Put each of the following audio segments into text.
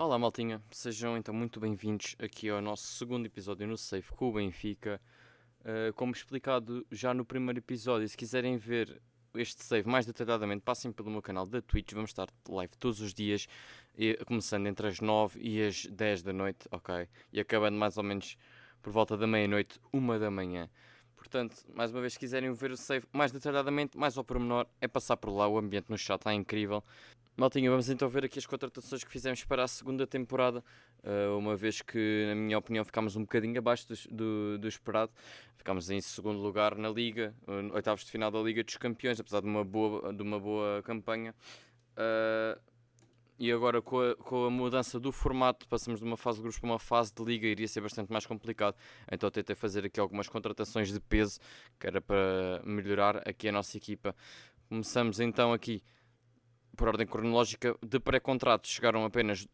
Olá, maltinha. Sejam então muito bem-vindos aqui ao nosso segundo episódio no Safe com o Benfica. Como explicado já no primeiro episódio, se quiserem ver este save mais detalhadamente, passem pelo meu canal da Twitch. Vamos estar live todos os dias, começando entre as 9 e as 10 da noite, ok? E acabando mais ou menos por volta da meia-noite, 1 da manhã. Portanto, mais uma vez, se quiserem ver o save mais detalhadamente, mais ao pormenor, é passar por lá. O ambiente no chat está incrível. Maltinha, vamos então ver aqui as contratações que fizemos para a segunda temporada, uma vez que, na minha opinião, ficámos um bocadinho abaixo do esperado. Ficámos em segundo lugar na Liga, oitavos de final da Liga dos Campeões, apesar de uma boa campanha. E agora com a mudança do formato, passamos de uma fase de grupos para uma fase de Liga, iria ser bastante mais complicado. Então tentei fazer aqui algumas contratações de peso, que era para melhorar aqui a nossa equipa. Começamos então aqui por ordem cronológica, de pré-contrato chegaram apenas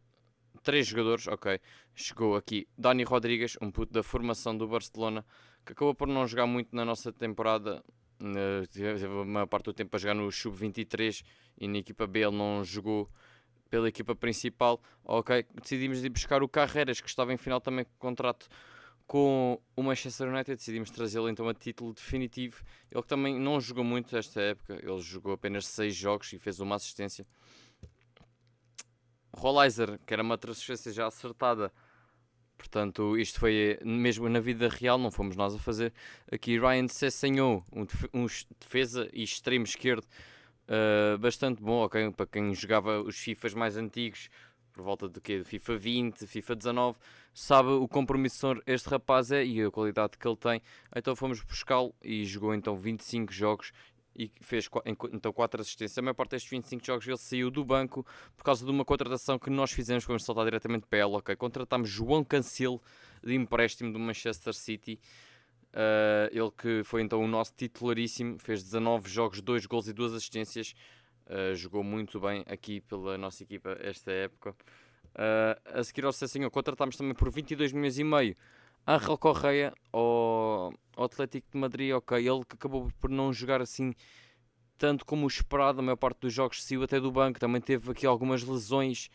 3 jogadores, ok. Chegou aqui Dani Rodrigues, um puto da formação do Barcelona, que acabou por não jogar muito na nossa temporada. Teve a maior parte do tempo a jogar no Sub-23 e na equipa B ele não jogou pela equipa principal, ok. Decidimos ir buscar o Carreras, que estava em final também com contrato com o Manchester United, decidimos trazê-lo então a título definitivo. Ele também não jogou muito esta época, ele jogou apenas 6 jogos e fez uma assistência. Rollizer, que era uma transferência já acertada, portanto isto foi mesmo na vida real, não fomos nós a fazer. Aqui Ryan Sessegnon, um defesa e extremo esquerdo, bastante bom, ok, para quem jogava os FIFAs mais antigos, por volta de quê? FIFA 20, FIFA 19, sabe o compromissor este rapaz é e a qualidade que ele tem. Então fomos buscá-lo e jogou então 25 jogos e fez então 4 assistências. A maior parte destes 25 jogos ele saiu do banco por causa de uma contratação que nós fizemos, vamos saltar diretamente para ela, ok? Contratámos João Cancelo de empréstimo do Manchester City. Ele que foi então o nosso titularíssimo, fez 19 jogos, 2 gols e 2 assistências. Jogou muito bem aqui pela nossa equipa esta época. A seguir ao Cessinho, contratámos também por 22 milhões e meio Ángel Correia ao Atlético de Madrid, ok. Ele que acabou por não jogar assim tanto como o esperado, a maior parte dos jogos saiu até do banco, também teve aqui algumas lesões.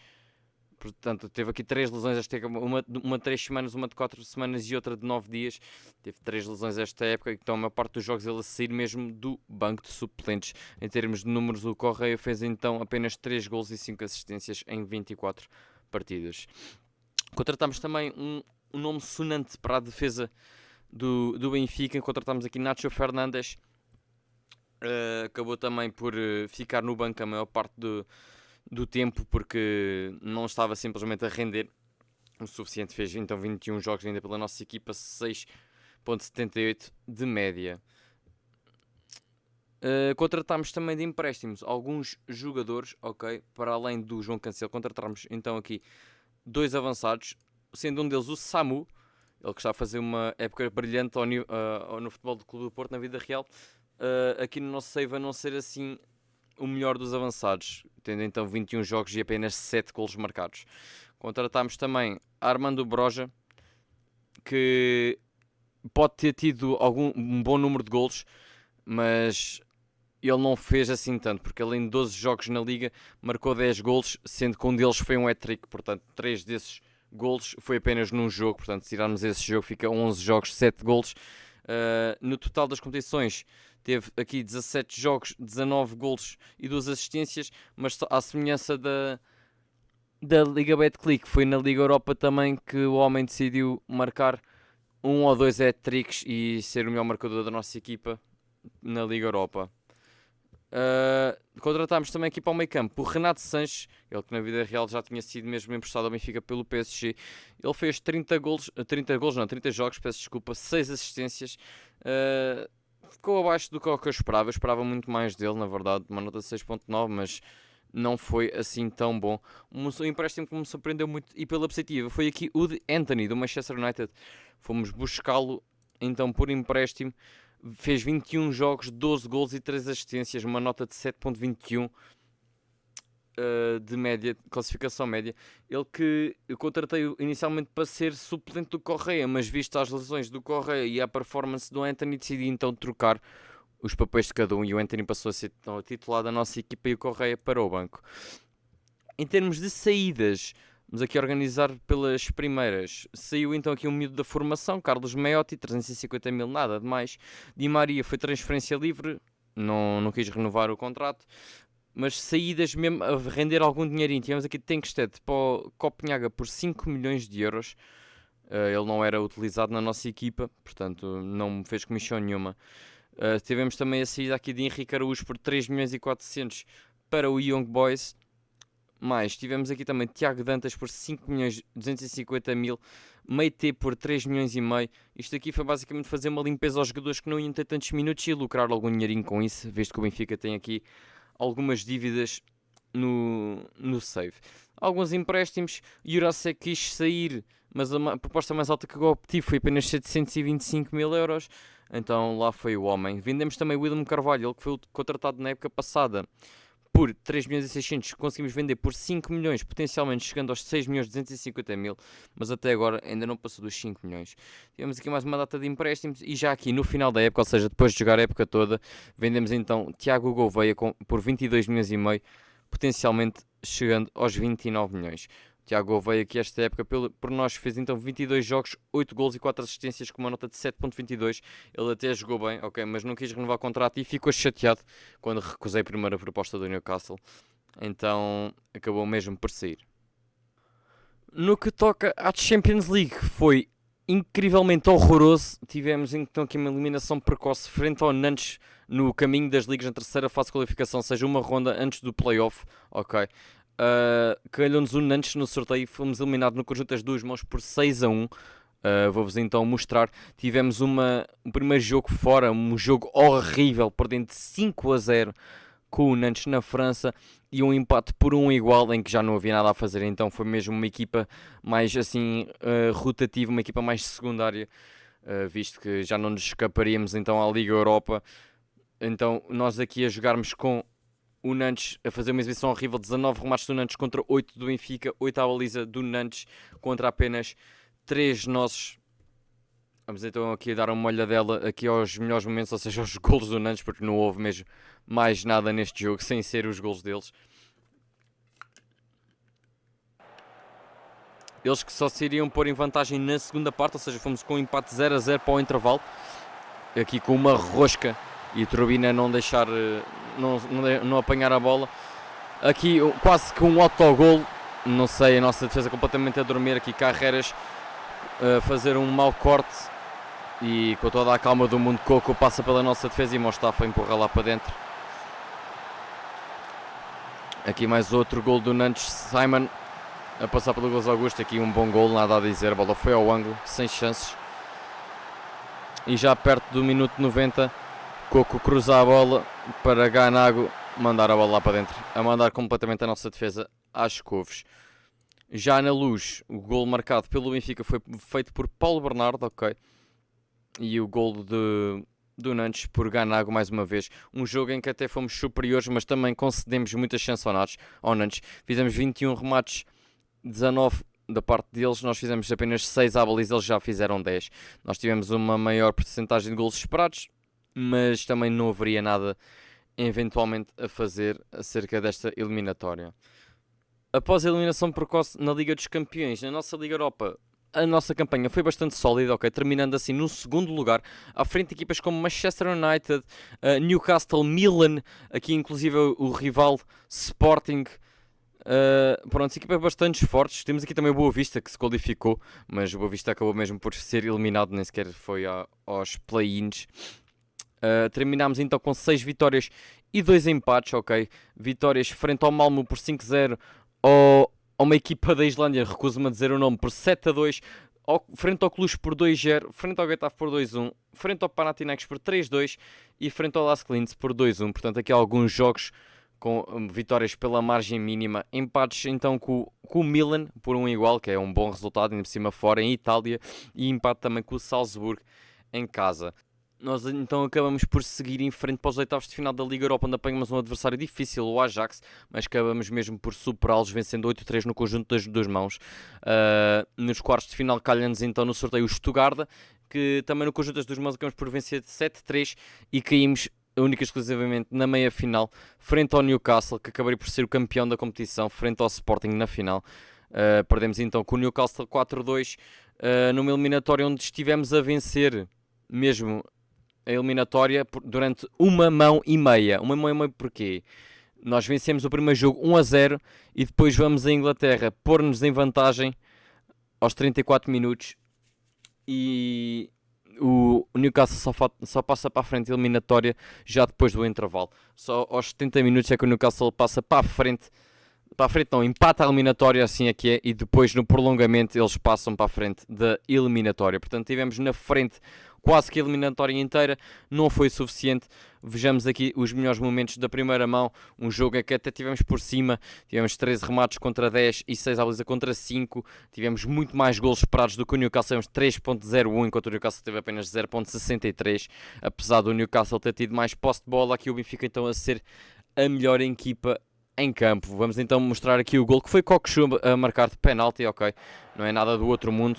Portanto, teve aqui 3 lesões esta época, uma de 3 semanas, uma de 4 semanas e outra de 9 dias. Teve 3 lesões esta época, então a maior parte dos jogos ele a sair mesmo do banco de suplentes. Em termos de números, o Correia fez então apenas 3 gols e 5 assistências em 24 partidas. Contratámos também um nome sonante para a defesa do Benfica. Contratámos aqui Nacho Fernandes. Acabou também por ficar no banco a maior parte do tempo porque não estava simplesmente a render o suficiente. Fez então 21 jogos ainda pela nossa equipa, 6.78 de média. Contratámos também de empréstimos alguns jogadores, ok, para além do João Cancelo. Contratámos então aqui 2 avançados, sendo um deles o Samu, ele que está a fazer uma época brilhante no futebol do Clube do Porto na vida real. Aqui no nosso save a não ser assim o melhor dos avançados, tendo então 21 jogos e apenas 7 golos marcados. Contratámos também Armando Broja, que pode ter tido um bom número de golos, mas ele não fez assim tanto, porque ele em 12 jogos na Liga marcou 10 golos, sendo que um deles foi um hat-trick, portanto 3 desses golos foi apenas num jogo, portanto se tirarmos esse jogo fica 11 jogos, 7 golos. No total das competições teve aqui 17 jogos, 19 golos e 2 assistências, mas à semelhança da Liga Betclic, foi na Liga Europa também que o homem decidiu marcar 1 ou 2 hat-tricks e ser o melhor marcador da nossa equipa na Liga Europa. Contratámos também aqui para o meio campo o Renato Sanches, ele que na vida real já tinha sido mesmo emprestado ao Benfica pelo PSG. Ele fez 30 jogos, peço desculpa, 6 assistências. Ficou abaixo do que eu esperava. Eu esperava muito mais dele, na verdade, uma nota de 6.9, mas não foi assim tão bom. Um empréstimo que me surpreendeu muito e pela positiva foi aqui o de Anthony, do Manchester United. Fomos buscá-lo então por empréstimo. Fez 21 jogos, 12 gols e 3 assistências, uma nota de 7.21 de média, classificação média. Ele que eu contratei inicialmente para ser suplente do Correia, mas visto as lesões do Correia e a performance do Anthony, decidi então trocar os papéis de cada um e o Anthony passou a ser então, titular da nossa equipa e o Correia para o banco. Em termos de saídas, Vamos aqui organizar pelas primeiras. Saiu então aqui um miúdo da formação, Carlos Meotti, 350 mil, nada de mais. Di Maria foi transferência livre, não quis renovar o contrato. Mas saídas mesmo a render algum dinheirinho. Tivemos aqui Tenkstedt para o Copenhaga por 5 milhões de euros. Ele não era utilizado na nossa equipa, portanto não me fez comissão nenhuma. Tivemos também a saída aqui de Henrique Araújo por 3 milhões e 400 para o Young Boys. Mais, tivemos aqui também Tiago Dantas por 5 milhões 250 mil, Meite por 3 milhões e meio. Isto aqui foi basicamente fazer uma limpeza aos jogadores que não iam ter tantos minutos e lucrar algum dinheirinho com isso, visto que o Benfica tem aqui algumas dívidas no save. Alguns empréstimos, Jurasek quis sair, mas a proposta mais alta que eu obtive foi apenas 725 mil euros, então lá foi o homem. Vendemos também o William Carvalho, ele que foi contratado na época passada por 3 milhões e 600, conseguimos vender por 5 milhões, potencialmente chegando aos 6 milhões 250 mil, mas até agora ainda não passou dos 5 milhões. Tivemos aqui mais uma data de empréstimos e já aqui no final da época, ou seja, depois de jogar a época toda, vendemos então Tiago Gouveia por 22 milhões e meio, potencialmente chegando aos 29 milhões. Tiago Gouveia que esta época por nós fez então 22 jogos, 8 golos e 4 assistências com uma nota de 7.22. Ele até jogou bem, ok, mas não quis renovar o contrato e ficou chateado quando recusei a primeira proposta do Newcastle. Então acabou mesmo por sair. No que toca à Champions League, foi incrivelmente horroroso. Tivemos então aqui uma eliminação precoce frente ao Nantes no caminho das ligas na terceira fase de qualificação, ou seja, uma ronda antes do playoff, ok. Calhou-nos o Nantes no sorteio, fomos eliminados no conjunto das duas mãos por 6-1. Vou-vos então mostrar. Tivemos um primeiro jogo fora, um jogo horrível, perdendo 5-0 com o Nantes na França e um empate por 1 igual em que já não havia nada a fazer. Então foi mesmo uma equipa mais assim rotativa, uma equipa mais secundária, visto que já não nos escaparíamos então à Liga Europa. Então nós aqui a jogarmos com o Nantes a fazer uma exibição horrível, 19 remates do Nantes contra 8 do Benfica, 8 à baliza do Nantes contra apenas 3 nossos. Vamos então aqui a dar uma olhadela aqui aos melhores momentos, ou seja, aos golos do Nantes, porque não houve mesmo mais nada neste jogo, sem ser os golos deles. Eles que só se iriam pôr em vantagem na segunda parte, ou seja, fomos com um empate 0-0 para o intervalo. Aqui com uma rosca e Turbina não deixar, não apanhar a bola. Aqui quase que um autogol, não sei, a nossa defesa completamente a dormir. Aqui Carreiras a fazer um mau corte e com toda a calma do mundo Coco passa pela nossa defesa e Mostafa empurra lá para dentro. Aqui mais outro gol do Nantes, Simon a passar pelo Gonçalo Augusto. Aqui um bom gol, nada a dizer, a bola foi ao ângulo, sem chances. E já perto do minuto 90, Coco cruza a bola para Ganago mandar a bola lá para dentro, a mandar completamente a nossa defesa às couves. Já na Luz, o gol marcado pelo Benfica foi feito por Paulo Bernardo, ok? E o gol do Nantes por Ganago mais uma vez. Um jogo em que até fomos superiores, mas também concedemos muitas chances ao Nantes. Fizemos 21 remates, 19 da parte deles, nós fizemos apenas 6 à baliza, eles já fizeram 10. Nós tivemos uma maior porcentagem de golos esperados, mas também não haveria nada eventualmente a fazer acerca desta eliminatória. Após a eliminação precoce na Liga dos Campeões, na nossa Liga Europa, a nossa campanha foi bastante sólida, ok? Terminando assim no segundo lugar, à frente de equipas como Manchester United, Newcastle, Milan, aqui inclusive o rival Sporting. Pronto, equipas bastante fortes. Temos aqui também o Boa Vista que se qualificou, mas o Boa Vista acabou mesmo por ser eliminado, nem sequer foi aos play-ins. Terminámos então com 6 vitórias e 2 empates, ok? Vitórias frente ao Malmo por 5-0, a uma equipa da Islândia, recuso-me a dizer o nome, por 7-2, frente ao Cluj por 2-0, frente ao Getafe por 2-1, frente ao Panathinaikos por 3-2 e frente ao Las Clins por 2-1. Portanto, aqui há alguns jogos com vitórias pela margem mínima. Empates então com o Milan por 1 igual, que é um bom resultado, ainda por cima fora, em Itália, e empate também com o Salzburgo em casa. Nós então acabamos por seguir em frente para os oitavos de final da Liga Europa, onde apanhamos um adversário difícil, o Ajax, mas acabamos mesmo por superá-los, vencendo 8-3 no conjunto das duas mãos. Nos quartos de final calha-nos então no sorteio o Stuttgart, que também no conjunto das duas mãos acabamos por vencer de 7-3 e caímos única e exclusivamente na meia-final, frente ao Newcastle, que acabaria por ser o campeão da competição, frente ao Sporting na final. Perdemos então com o Newcastle 4-2, numa eliminatória onde estivemos a vencer mesmo a eliminatória durante uma mão e meia. Uma mão e meia porquê? Nós vencemos o primeiro jogo 1-0 e depois vamos à Inglaterra pôr-nos em vantagem aos 34 minutos e o Newcastle só passa para a frente a eliminatória já depois do intervalo. Só aos 70 minutos é que o Newcastle passa para a frente. Para a frente não, empata a eliminatória, assim é que é, e depois no prolongamento eles passam para a frente da eliminatória. Portanto, tivemos na frente quase que a eliminatória inteira, não foi suficiente. Vejamos aqui os melhores momentos da primeira mão, um jogo em que até tivemos por cima, tivemos 13 remates contra 10 e 6 à baliza contra 5, tivemos muito mais golos esperados do que o Newcastle, tivemos 3.01, enquanto o Newcastle teve apenas 0.63, apesar do Newcastle ter tido mais posse de bola. Aqui o Benfica então a ser a melhor equipa em campo. Vamos então mostrar aqui o gol, que foi Cockchu a marcar de penalti, ok, não é nada do outro mundo,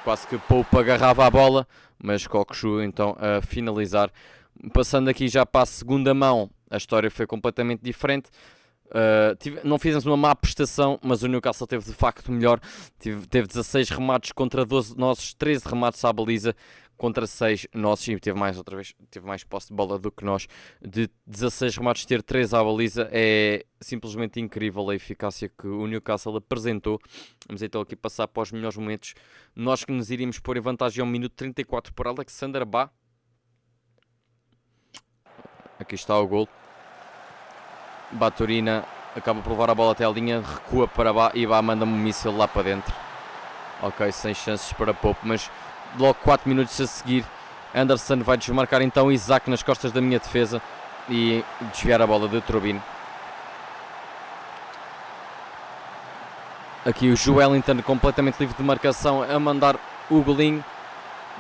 quase que Poupa agarrava a bola, mas Cockchu então a finalizar. Passando aqui já para a segunda mão, a história foi completamente diferente. Não fizemos uma má prestação, mas o Newcastle teve de facto melhor. Teve 16 remates contra 12 nossos, 13 remates à baliza contra 6 nossos, e teve mais posse de bola do que nós. De 16 remates ter 3 à baliza é simplesmente incrível a eficácia que o Newcastle apresentou. Vamos então aqui passar para os melhores momentos. Nós que nos iríamos pôr em vantagem ao minuto 34 por Alexander Bá. Aqui está o gol. Baturina acaba por levar a bola até a linha, recua para Bá e Bá manda-me um míssil lá para dentro. Ok, sem chances para Pope, mas logo 4 minutos a seguir Anderson vai desmarcar então Isaac nas costas da minha defesa e desviar a bola de Turbine. Aqui o Joelinton completamente livre de marcação a mandar o golinho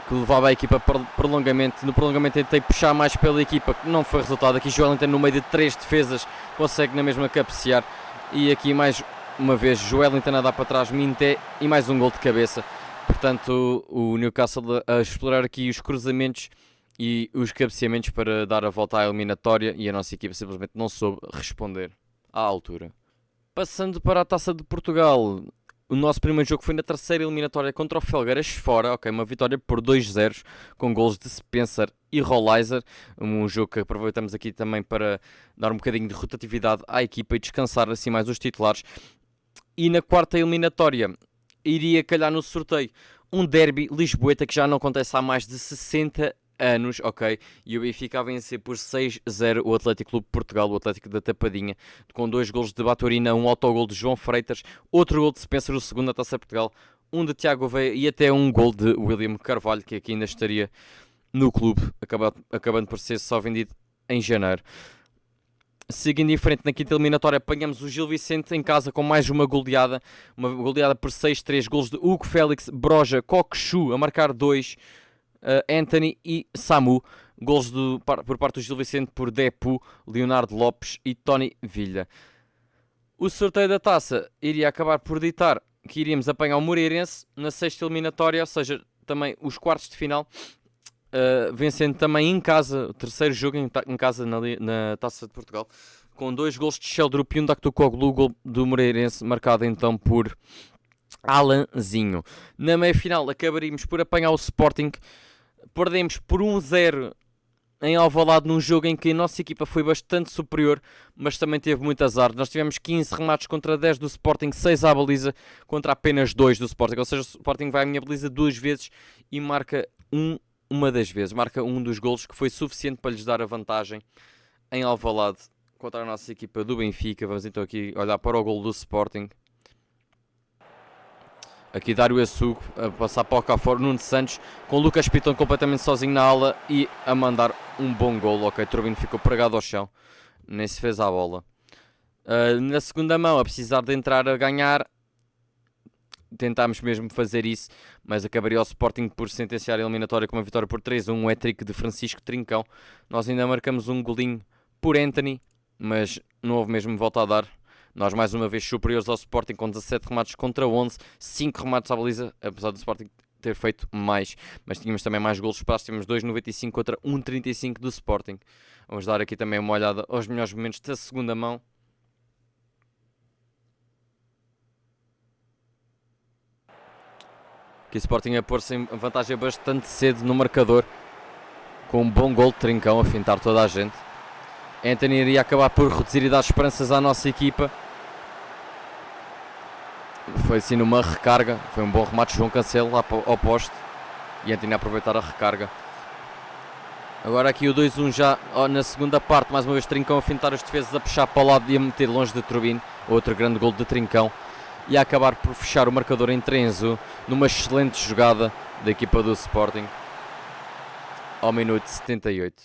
que levava a equipa para prolongamento. No prolongamento tentei puxar mais pela equipa, que não foi resultado. Aqui Joelinton no meio de 3 defesas consegue na mesma cabecear, e aqui mais uma vez Joelinton a dar para trás Minté e mais um gol de cabeça. Portanto, o Newcastle a explorar aqui os cruzamentos e os cabeceamentos para dar a volta à eliminatória, e a nossa equipa simplesmente não soube responder à altura. Passando para a Taça de Portugal, o nosso primeiro jogo foi na terceira eliminatória contra o Felgueiras fora, ok, uma vitória por 2-0 com golos de Spencer e Rollizer, um jogo que aproveitamos aqui também para dar um bocadinho de rotatividade à equipa e descansar assim mais os titulares. E na quarta eliminatória iria calhar no sorteio um derby lisboeta que já não acontece há mais de 60 anos, ok? E o Benfica a vencer por 6-0 o Atlético Clube de Portugal, o Atlético da Tapadinha, com 2 golos de Baturina, um autogol de João Freitas, outro gol de Spencer, o segundo da Taça de Portugal, um de Tiago Veia e até um gol de William Carvalho, que aqui ainda estaria no clube, acabando por ser só vendido em janeiro. Seguindo em frente, na quinta eliminatória apanhamos o Gil Vicente em casa com mais uma goleada por 6-3, golos de Hugo Félix, Broja, Cockchu a marcar 2, Anthony e Samu, golos por parte do Gil Vicente por Depu, Leonardo Lopes e Tony Villa. O sorteio da taça iria acabar por ditar que iríamos apanhar o Moreirense na sexta eliminatória, ou seja, também os quartos de final, vencendo também em casa, o terceiro jogo em casa na Taça de Portugal, com 2 golos de Sheldrup e um Daktokoglu, o gol do Moreirense, marcado então por Alanzinho. Na meia-final acabaríamos por apanhar o Sporting, perdemos por 1-0 em Alvalade num jogo em que a nossa equipa foi bastante superior, mas também teve muito azar. Nós tivemos 15 remates contra 10 do Sporting, 6 à baliza contra apenas 2 do Sporting, ou seja, o Sporting vai à minha baliza 2 vezes e marca uma das vezes, marca um dos golos que foi suficiente para lhes dar a vantagem em Alvalade contra a nossa equipa do Benfica. Vamos então aqui olhar para o golo do Sporting. Aqui Dário Assugo a passar para o Cafor, Nuno Santos com Lucas Piton completamente sozinho na ala e a mandar um bom golo. Ok, Turbino ficou pregado ao chão, nem se fez à bola. Na segunda mão, a precisar de entrar a ganhar, tentámos mesmo fazer isso, mas acabaria o Sporting por sentenciar a eliminatória com uma vitória por 3-1, um hat-trick de Francisco Trincão. Nós ainda marcamos um golinho por Anthony, mas não houve mesmo volta a dar. Nós mais uma vez superiores ao Sporting com 17 remates contra 11, 5 remates à baliza, apesar do Sporting ter feito mais, mas tínhamos também mais golos espaços, tínhamos 2,95 contra 1,35 do Sporting. Vamos dar aqui também uma olhada aos melhores momentos da segunda mão. Que o Sporting a pôr-se em vantagem bastante cedo no marcador, com um bom gol de Trincão a fintar toda a gente. Anthony iria acabar por reduzir e dar esperanças à nossa equipa. Foi assim numa recarga, foi um bom remate de João Cancelo lá ao poste, e Anthony a aproveitar a recarga. Agora aqui o 2-1 já na segunda parte, mais uma vez Trincão a fintar os defesas, a puxar para o lado e a meter longe de Turbine. Outro grande gol de Trincão, e a acabar por fechar o marcador em 3-1 numa excelente jogada da equipa do Sporting ao minuto 78.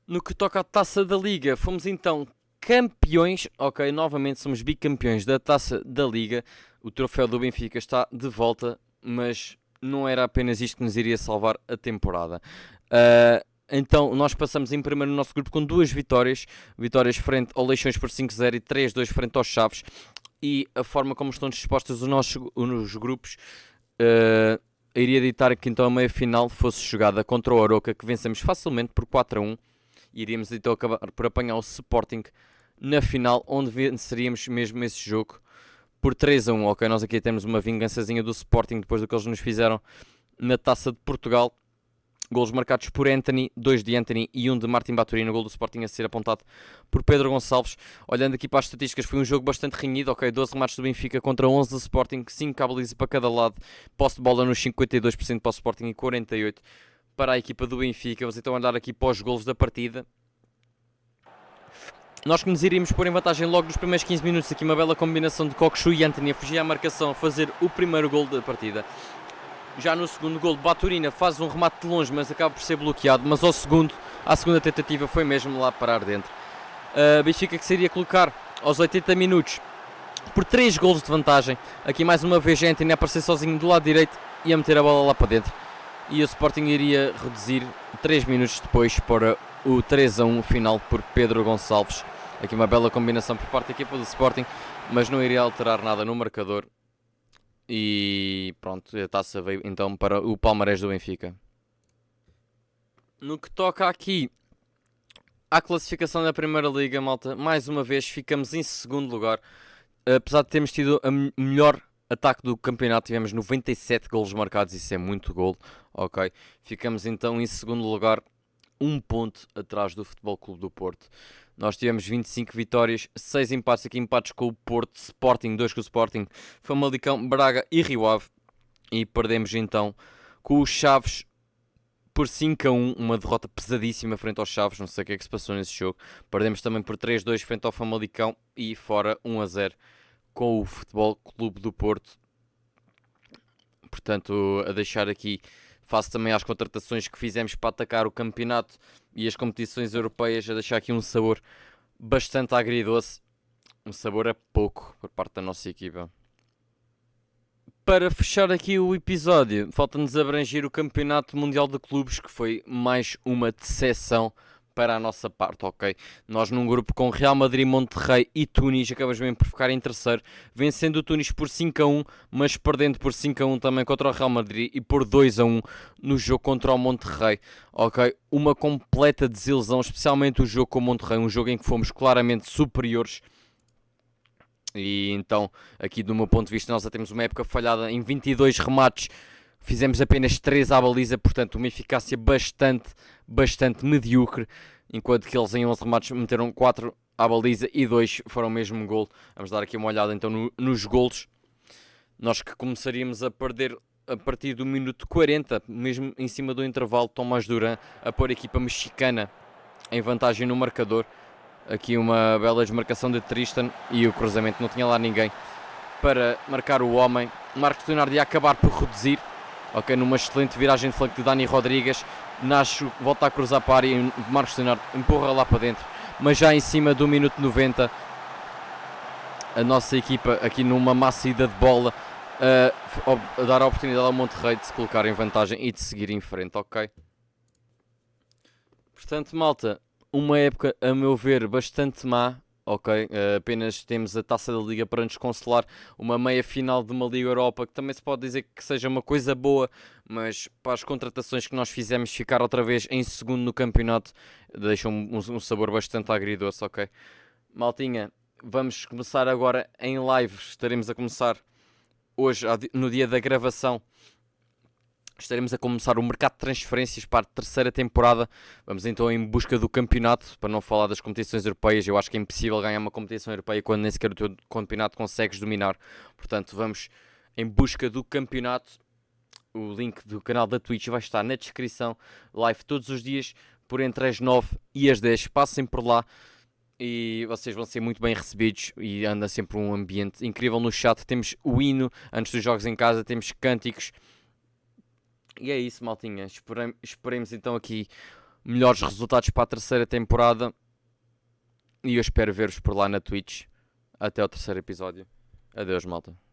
No que toca à Taça da Liga, fomos então campeões, ok, novamente somos bicampeões da Taça da Liga. O troféu do Benfica está de volta, mas não era apenas isto que nos iria salvar a temporada. Então nós passamos em primeiro no nosso grupo com 2 vitórias frente ao Leixões por 5-0 e 3-2 frente aos Chaves. E a forma como estão dispostos os grupos iria ditar que então a meia-final fosse jogada contra o Aroca, que vencemos facilmente por 4-1. Iríamos então acabar por apanhar o Sporting na final, onde venceríamos mesmo esse jogo por 3-1. Ok, nós aqui temos uma vingançazinha do Sporting depois do que eles nos fizeram na Taça de Portugal. Golos marcados por Anthony, 2 de Anthony e 1 de Martin Baturino. O gol do Sporting a ser apontado por Pedro Gonçalves. Olhando aqui para as estatísticas, foi um jogo bastante renhido. Ok, 12 remates do Benfica contra 11 do Sporting, 5 à baliza para cada lado. Posse de bola nos 52% para o Sporting e 48% para a equipa do Benfica. Vamos então olhar aqui para os golos da partida. Nós que nos iríamos pôr em vantagem logo nos primeiros 15 minutos. Aqui uma bela combinação de Kokshu e Anthony a fugir à marcação, a fazer o primeiro gol da partida. Já no segundo gol, Baturina faz um remate de longe, mas acaba por ser bloqueado. Mas à segunda tentativa foi mesmo lá parar dentro. Benfica que se iria colocar aos 80 minutos por 3 golos de vantagem. Aqui mais uma vez Anthony a aparecer sozinho do lado direito e a meter a bola lá para dentro. E o Sporting iria reduzir 3 minutos depois para o 3-1 final por Pedro Gonçalves. Aqui uma bela combinação por parte da equipa do Sporting, mas não iria alterar nada no marcador. E pronto, a taça veio então para o palmarés do Benfica. No que toca aqui à classificação da Primeira Liga, malta, mais uma vez ficamos em segundo lugar. Apesar de termos tido a melhor ataque do campeonato, tivemos 97 golos marcados, isso é muito golo, ok? Ficamos então em segundo lugar, 1 ponto atrás do Futebol Clube do Porto. Nós tivemos 25 vitórias, 6 empates, aqui empates com o Porto, Sporting, 2 com o Sporting, Famalicão, Braga e Rio Ave. E perdemos então com os Chaves por 5-1, uma derrota pesadíssima frente aos Chaves, não sei o que é que se passou nesse jogo. Perdemos também por 3-2 frente ao Famalicão e fora 1-0 com o Futebol Clube do Porto. Portanto, a deixar aqui, face também às contratações que fizemos para atacar o campeonato e as competições europeias, a deixar aqui um sabor bastante agridoce, um sabor a pouco por parte da nossa equipa. Para fechar aqui o episódio, falta-nos abranger o Campeonato Mundial de Clubes, que foi mais uma decepção para a nossa parte, ok? Nós num grupo com Real Madrid, Monterrey e Tunis, acabamos mesmo por ficar em terceiro, vencendo o Tunis por 5-1, mas perdendo por 5-1 também contra o Real Madrid e por 2-1 no jogo contra o Monterrey, ok? Uma completa desilusão, especialmente o jogo com o Monterrey, um jogo em que fomos claramente superiores. E então, aqui do meu ponto de vista, nós já temos uma época falhada em 22 remates, fizemos apenas 3 à baliza, portanto uma eficácia bastante medíocre, enquanto que eles em 11 remates meteram 4 à baliza e 2 foram mesmo gol. Vamos dar aqui uma olhada então nos golos. Nós que começaríamos a perder a partir do minuto 40, mesmo em cima do intervalo, Tomás Duran a pôr a equipa mexicana em vantagem no marcador. Aqui uma bela desmarcação de Tristan e o cruzamento, não tinha lá ninguém para marcar o homem. Marcos Leonardo ia acabar por reduzir, ok, numa excelente viragem de flanco de Dani Rodrigues. Nacho volta a cruzar para a área e Marcos Leonardo empurra lá para dentro, mas já em cima do minuto 90 a nossa equipa aqui numa massa ida de bola a dar a oportunidade ao Monterrey de se colocar em vantagem e de seguir em frente, ok? Portanto, malta, uma época, a meu ver, bastante má, ok? Apenas temos a Taça da Liga para nos consolar, uma meia-final de uma Liga Europa, que também se pode dizer que seja uma coisa boa, mas para as contratações que nós fizemos ficar outra vez em segundo no campeonato, deixam um sabor bastante agridoce, ok? Maltinha, vamos começar agora em live, estaremos a começar hoje, no dia da gravação, estaremos a começar o mercado de transferências para a terceira temporada. Vamos então em busca do campeonato, para não falar das competições europeias. Eu acho que é impossível ganhar uma competição europeia quando nem sequer o teu campeonato consegues dominar. Portanto, vamos em busca do campeonato. O link do canal da Twitch vai estar na descrição. Live todos os dias, por entre as 9 e as 10. Passem por lá e vocês vão ser muito bem recebidos e anda sempre um ambiente incrível no chat. Temos o hino antes dos jogos em casa, temos cânticos. E é isso, maltinha. Esperemos então aqui melhores resultados para a terceira temporada. E eu espero ver-vos por lá na Twitch. Até ao terceiro episódio. Adeus, malta.